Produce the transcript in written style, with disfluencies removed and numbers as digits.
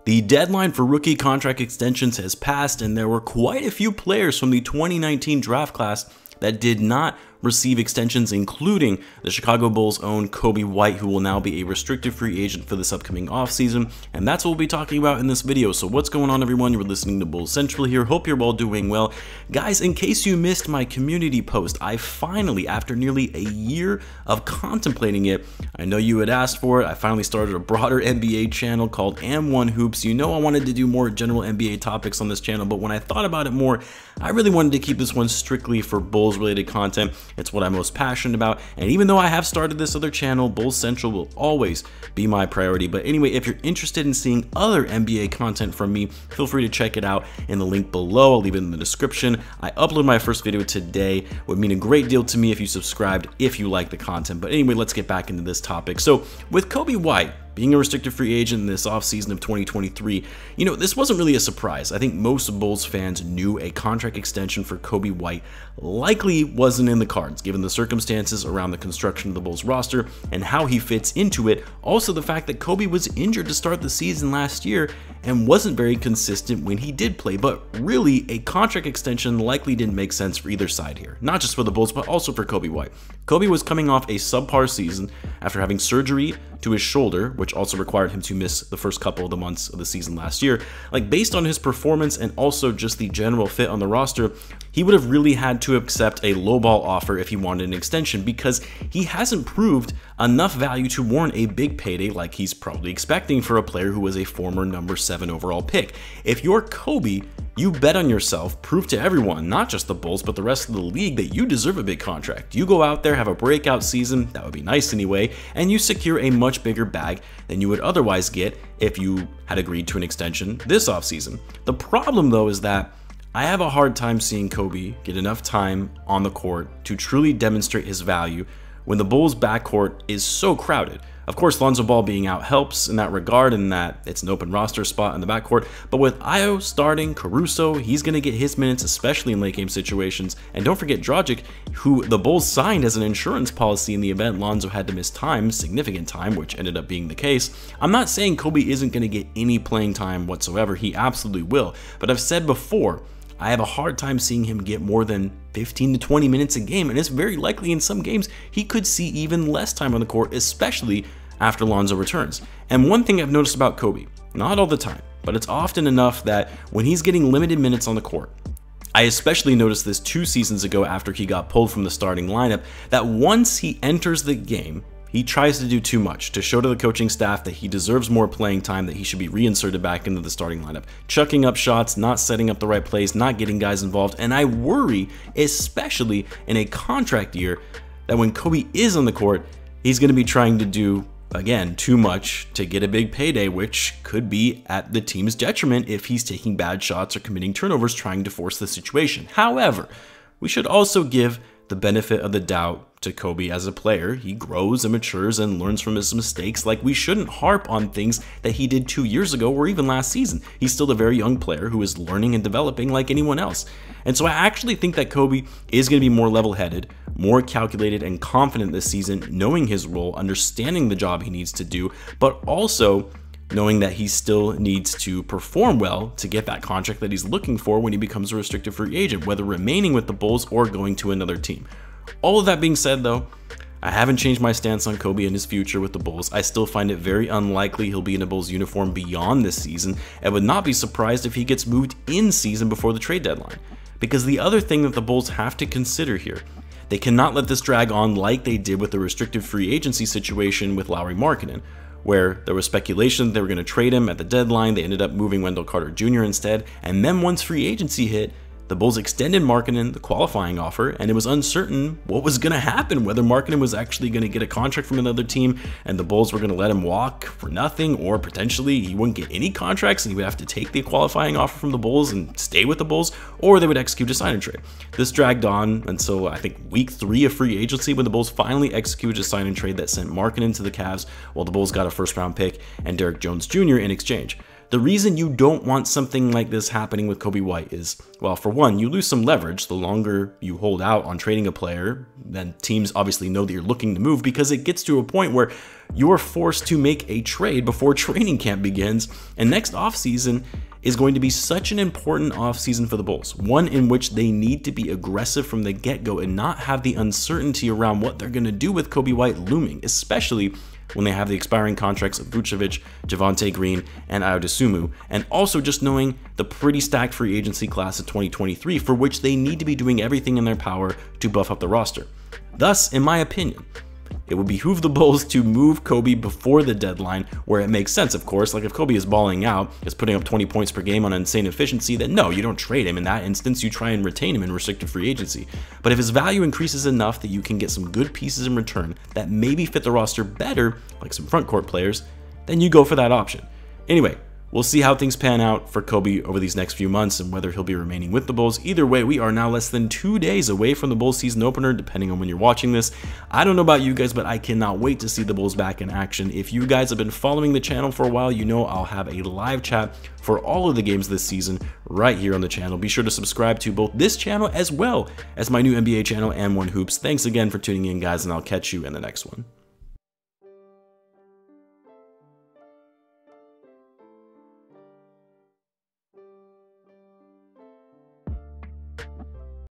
The deadline for rookie contract extensions has passed, and there were quite a few players from the 2019 draft class that did not receive extensions, including the Chicago Bulls' own Coby White, who will now be a restricted free agent for this upcoming offseason. And that's what we'll be talking about in this video. So what's going on, everyone? You're listening to Bulls Central here. Hope you're all doing well. Guys, in case you missed my community post, I finally, after nearly a year of contemplating it, I know you had asked for it, I finally started a broader NBA channel called Am1 Hoops. You know I wanted to do more general NBA topics on this channel, but when I thought about it more, I really wanted to keep this one strictly for Bulls related content. It's what I'm most passionate about, and even though I have started this other channel, Bulls Central will always be my priority. But anyway, if you're interested in seeing other NBA content from me, feel free to check it out in the link below. I'll leave it in the description. I uploaded my first video today. It would mean a great deal to me if you subscribed, if you like the content. But anyway, let's get back into this topic. So with Coby White being a restricted free agent in this offseason of 2023, you know, this wasn't really a surprise. I think most Bulls fans knew a contract extension for Coby White likely wasn't in the cards, given the circumstances around the construction of the Bulls roster and how he fits into it. Also, the fact that Coby was injured to start the season last year and wasn't very consistent when he did play. But really, a contract extension likely didn't make sense for either side here, not just for the Bulls, but also for Coby White. Coby was coming off a subpar season after having surgery to his shoulder, which also required him to miss the first couple of the months of the season last year. Like, based on his performance and also just the general fit on the roster, he would have really had to accept a lowball offer if he wanted an extension, because he hasn't proved enough value to warrant a big payday like he's probably expecting for a player who was a former number 7 overall pick. If you're Coby, you bet on yourself, prove to everyone, not just the Bulls, but the rest of the league, that you deserve a big contract. You go out there, have a breakout season, that would be nice anyway, and you secure a much bigger bag than you would otherwise get if you had agreed to an extension this offseason. The problem, though, is that I have a hard time seeing Coby get enough time on the court to truly demonstrate his value when the Bulls' backcourt is so crowded. Of course, Lonzo Ball being out helps in that regard, in that it's an open roster spot in the backcourt, but with Io starting, Caruso, he's going to get his minutes, especially in late game situations. And don't forget Dragic, who the Bulls signed as an insurance policy in the event Lonzo had to miss time, significant time, which ended up being the case. I'm not saying Coby isn't going to get any playing time whatsoever, he absolutely will, but I've said before, I have a hard time seeing him get more than 15 to 20 minutes a game, and it's very likely in some games he could see even less time on the court, especially after Lonzo returns. And one thing I've noticed about Coby, not all the time, but it's often enough that when he's getting limited minutes on the court, I especially noticed this 2 seasons ago after he got pulled from the starting lineup, that once he enters the game, he tries to do too much to show to the coaching staff that he deserves more playing time, that he should be reinserted back into the starting lineup, chucking up shots, not setting up the right plays, not getting guys involved. And I worry, especially in a contract year, that when Coby is on the court, he's going to be trying to do, again, too much to get a big payday, which could be at the team's detriment if he's taking bad shots or committing turnovers trying to force the situation. However, we should also give the benefit of the doubt to Coby as a player. He grows and matures and learns from his mistakes. Like, we shouldn't harp on things that he did 2 years ago or even last season. He's still a very young player who is learning and developing like anyone else. And so I actually think that Coby is going to be more level-headed, more calculated and confident this season, knowing his role, understanding the job he needs to do, but also knowing that he still needs to perform well to get that contract that he's looking for when he becomes a restricted free agent, whether remaining with the Bulls or going to another team. All of that being said, though, I haven't changed my stance on Coby and his future with the Bulls. I still find it very unlikely he'll be in a Bulls uniform beyond this season, and would not be surprised if he gets moved in season before the trade deadline. Because the other thing that the Bulls have to consider here, they cannot let this drag on like they did with the restricted free agency situation with Lauri Markkanen, where there was speculation they were going to trade him at the deadline. They ended up moving Wendell Carter Jr. instead, and then once free agency hit, the Bulls extended Markkanen the qualifying offer, and it was uncertain what was going to happen, whether Markkanen was actually going to get a contract from another team and the Bulls were going to let him walk for nothing, or potentially he wouldn't get any contracts and he would have to take the qualifying offer from the Bulls and stay with the Bulls, or they would execute a sign and trade. This dragged on until I think week 3 of free agency, when the Bulls finally executed a sign and trade that sent Markkanen to the Cavs, while the Bulls got a first-round pick and Derrick Jones Jr. in exchange. The reason you don't want something like this happening with Coby White is, well, for one, you lose some leverage the longer you hold out on trading a player. Then teams obviously know that you're looking to move, because it gets to a point where you're forced to make a trade before training camp begins. And next offseason is going to be such an important offseason for the Bulls, one in which they need to be aggressive from the get-go and not have the uncertainty around what they're going to do with Coby White looming, especially when they have the expiring contracts of Vucevic, Javonte Green, and Dosunmu, and also just knowing the pretty stacked free agency class of 2023, for which they need to be doing everything in their power to buff up the roster. Thus, in my opinion, it would behoove the Bulls to move Coby before the deadline, where it makes sense, of course. Like if Coby is balling out, is putting up 20 points per game on insane efficiency, then no, you don't trade him. In that instance, you try and retain him in restricted free agency. But if his value increases enough that you can get some good pieces in return that maybe fit the roster better, like some front court players, then you go for that option. Anyway, we'll see how things pan out for Coby over these next few months and whether he'll be remaining with the Bulls. Either way, we are now less than 2 days away from the Bulls season opener, depending on when you're watching this. I don't know about you guys, but I cannot wait to see the Bulls back in action. If you guys have been following the channel for a while, you know I'll have a live chat for all of the games this season right here on the channel. Be sure to subscribe to both this channel as well as my new NBA channel and One Hoops. Thanks again for tuning in, guys, and I'll catch you in the next one.